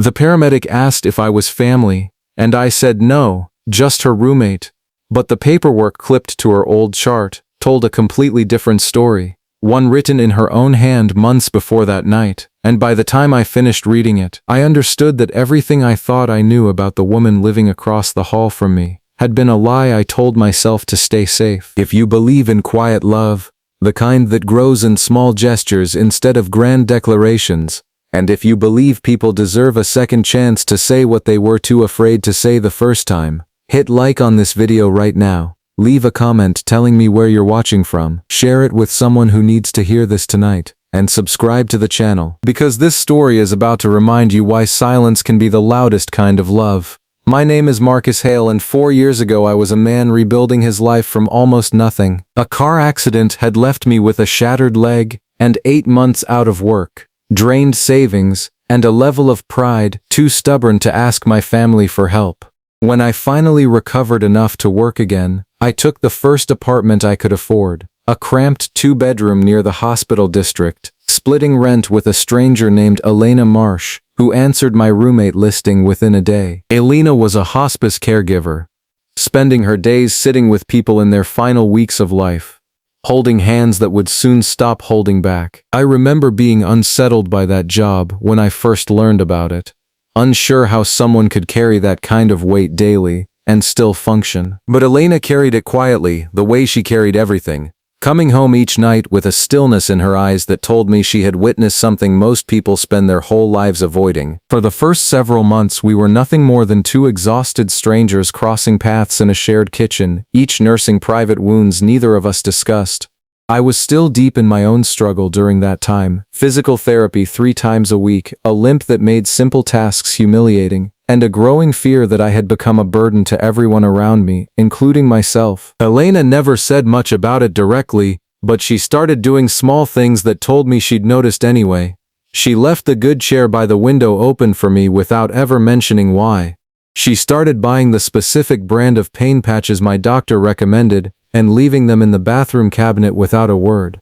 The paramedic asked if I was family, and I said no, just her roommate. But the paperwork clipped to her old chart told a completely different story, one written in her own hand months before that night, and by the time I finished reading it, I understood that everything I thought I knew about the woman living across the hall from me had been a lie I told myself to stay safe. If you believe in quiet love, the kind that grows in small gestures instead of grand declarations, and if you believe people deserve a second chance to say what they were too afraid to say the first time, hit like on this video right now. Leave a comment telling me where you're watching from, share it with someone who needs to hear this tonight, and subscribe to the channel, because this story is about to remind you why silence can be the loudest kind of love. My name is Marcus Hale, and 4 years ago I was a man rebuilding his life from almost nothing. A car accident had left me with a shattered leg, and 8 months out of work, drained savings, and a level of pride too stubborn to ask my family for help. When I finally recovered enough to work again, I took the first apartment I could afford, a cramped 2-bedroom near the hospital district, splitting rent with a stranger named Elena Marsh, who answered my roommate listing within a day. Elena was a hospice caregiver, spending her days sitting with people in their final weeks of life, holding hands that would soon stop holding back. I remember being unsettled by that job when I first learned about it, unsure how someone could carry that kind of weight daily and still function. But Elena carried it quietly, the way she carried everything, coming home each night with a stillness in her eyes that told me she had witnessed something most people spend their whole lives avoiding. For the first several months we were nothing more than two exhausted strangers crossing paths in a shared kitchen, each nursing private wounds neither of us discussed. I was still deep in my own struggle during that time, physical therapy 3 times a week, a limp that made simple tasks humiliating, and a growing fear that I had become a burden to everyone around me, including myself. Elena never said much about it directly, but she started doing small things that told me she'd noticed anyway. She left the good chair by the window open for me without ever mentioning why. She started buying the specific brand of pain patches my doctor recommended, and leaving them in the bathroom cabinet without a word.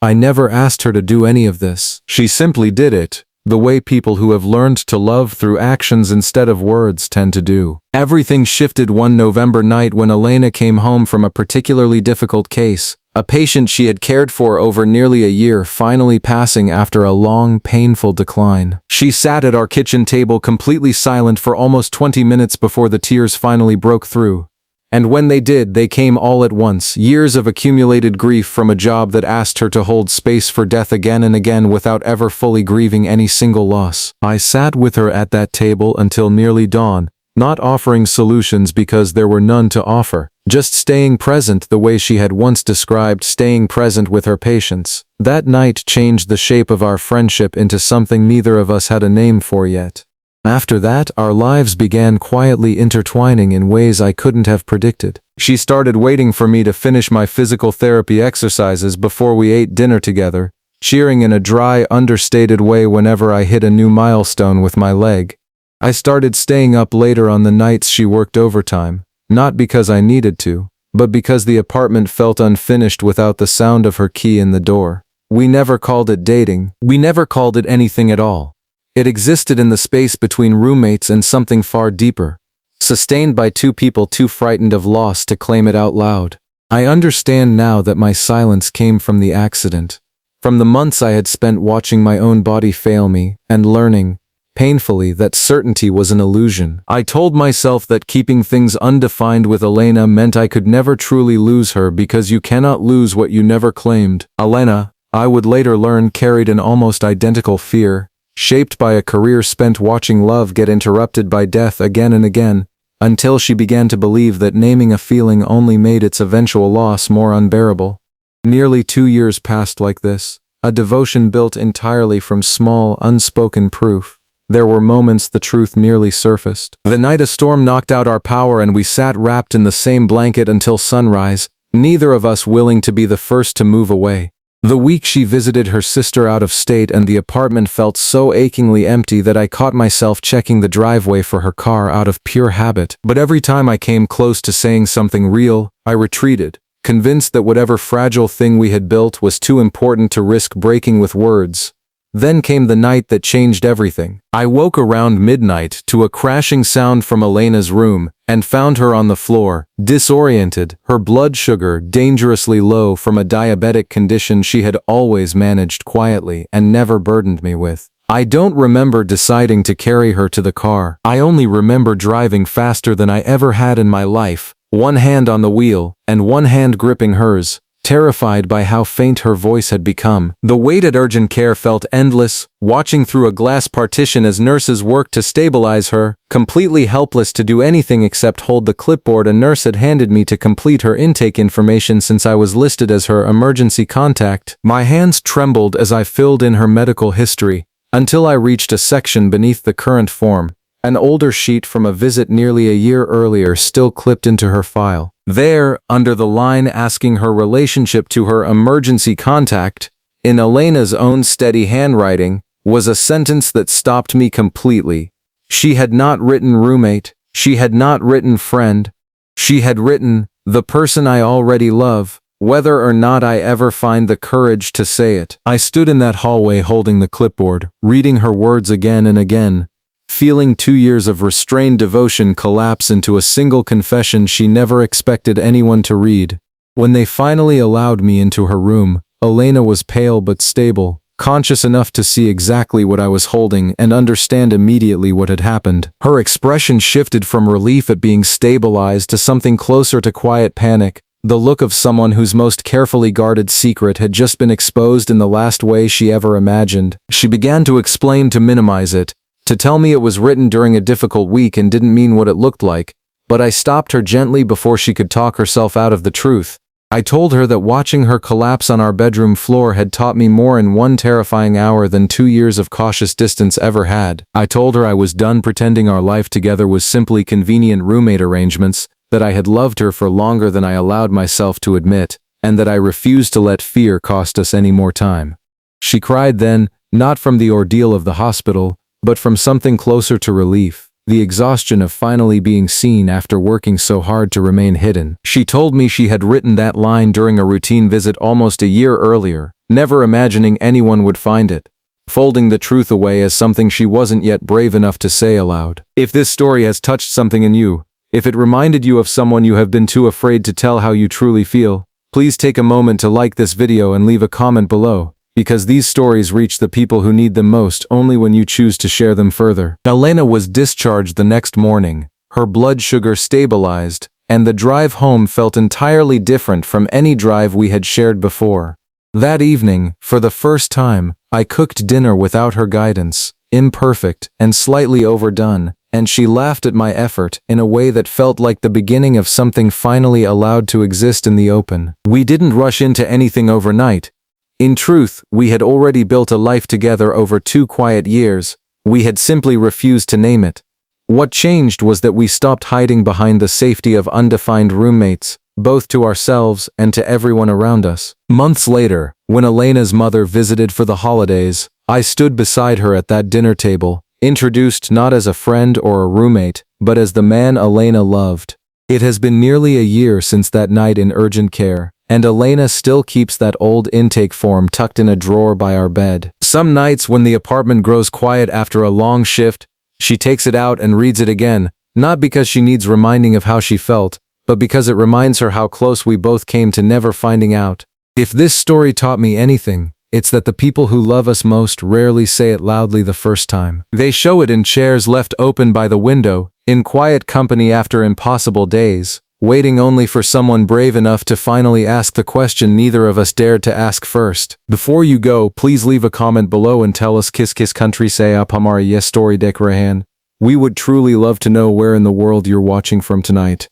I never asked her to do any of this. She simply did it, the way people who have learned to love through actions instead of words tend to do. Everything shifted one November night when Elena came home from a particularly difficult case, a patient she had cared for over nearly a year finally passing after a long, painful decline. She sat at our kitchen table completely silent for almost 20 minutes before the tears finally broke through. And when they did, they came all at once, years of accumulated grief from a job that asked her to hold space for death again and again without ever fully grieving any single loss. I sat with her at that table until nearly dawn, not offering solutions because there were none to offer, just staying present the way she had once described staying present with her patients. That night changed the shape of our friendship into something neither of us had a name for yet. After that, our lives began quietly intertwining in ways I couldn't have predicted. She started waiting for me to finish my physical therapy exercises before we ate dinner together, cheering in a dry, understated way whenever I hit a new milestone with my leg. I started staying up later on the nights she worked overtime, not because I needed to, but because the apartment felt unfinished without the sound of her key in the door. We never called it dating. We never called it anything at all. It existed in the space between roommates and something far deeper, sustained by two people too frightened of loss to claim it out loud. I understand now that my silence came from the accident, from the months I had spent watching my own body fail me, and learning, painfully, that certainty was an illusion. I told myself that keeping things undefined with Elena meant I could never truly lose her because you cannot lose what you never claimed. Elena, I would later learn, carried an almost identical fear, shaped by a career spent watching love get interrupted by death again and again, until she began to believe that naming a feeling only made its eventual loss more unbearable. Nearly 2 years passed like this, a devotion built entirely from small, unspoken proof. There were moments the truth merely surfaced. The night a storm knocked out our power and we sat wrapped in the same blanket until sunrise, neither of us willing to be the first to move away. The week she visited her sister out of state and the apartment felt so achingly empty that I caught myself checking the driveway for her car out of pure habit. But every time I came close to saying something real, I retreated, convinced that whatever fragile thing we had built was too important to risk breaking with words. Then came the night that changed everything. I woke around midnight to a crashing sound from Elena's room and found her on the floor, disoriented, her blood sugar dangerously low from a diabetic condition she had always managed quietly and never burdened me with. I don't remember deciding to carry her to the car. I only remember driving faster than I ever had in my life, one hand on the wheel and one hand gripping hers, terrified by how faint her voice had become. The wait at urgent care felt endless, watching through a glass partition as nurses worked to stabilize her, completely helpless to do anything except hold the clipboard a nurse had handed me to complete her intake information since I was listed as her emergency contact. My hands trembled as I filled in her medical history, until I reached a section beneath the current form, an older sheet from a visit nearly a year earlier still clipped into her file. There, under the line asking her relationship to her emergency contact, in Elena's own steady handwriting, was a sentence that stopped me completely. She had not written roommate, she had not written friend, she had written, the person I already love, whether or not I ever find the courage to say it. I stood in that hallway holding the clipboard, reading her words again and again, feeling 2 years of restrained devotion collapse into a single confession she never expected anyone to read. When they finally allowed me into her room, Elena was pale but stable, conscious enough to see exactly what I was holding and understand immediately what had happened. Her expression shifted from relief at being stabilized to something closer to quiet panic, the look of someone whose most carefully guarded secret had just been exposed in the last way she ever imagined. She began to explain to minimize it, to tell me it was written during a difficult week and didn't mean what it looked like, but I stopped her gently before she could talk herself out of the truth. I told her that watching her collapse on our bedroom floor had taught me more in one terrifying hour than 2 years of cautious distance ever had. I told her I was done pretending our life together was simply convenient roommate arrangements, that I had loved her for longer than I allowed myself to admit, and that I refused to let fear cost us any more time. She cried then, not from the ordeal of the hospital, but from something closer to relief, the exhaustion of finally being seen after working so hard to remain hidden. She told me she had written that line during a routine visit almost a year earlier, never imagining anyone would find it, folding the truth away as something she wasn't yet brave enough to say aloud. If this story has touched something in you, if it reminded you of someone you have been too afraid to tell how you truly feel, please take a moment to like this video and leave a comment below, because these stories reach the people who need them most only when you choose to share them further. Elena was discharged the next morning, her blood sugar stabilized, and the drive home felt entirely different from any drive we had shared before. That evening, for the first time, I cooked dinner without her guidance, imperfect and slightly overdone, and she laughed at my effort in a way that felt like the beginning of something finally allowed to exist in the open. We didn't rush into anything overnight. In truth, we had already built a life together over 2 quiet years. We had simply refused to name it. What changed was that we stopped hiding behind the safety of undefined roommates, both to ourselves and to everyone around us. Months later, when Elena's mother visited for the holidays, I stood beside her at that dinner table, introduced not as a friend or a roommate, but as the man Elena loved. It has been nearly a year since that night in urgent care, and Elena still keeps that old intake form tucked in a drawer by our bed. Some nights when the apartment grows quiet after a long shift, she takes it out and reads it again, not because she needs reminding of how she felt, but because it reminds her how close we both came to never finding out. If this story taught me anything, it's that the people who love us most rarely say it loudly the first time. They show it in chairs left open by the window, in quiet company after impossible days, waiting only for someone brave enough to finally ask the question neither of us dared to ask first. Before you go, please leave a comment below and tell us किस किस country से आप हमारी ये story देख रहे हैं. We would truly love to know where in the world you're watching from tonight.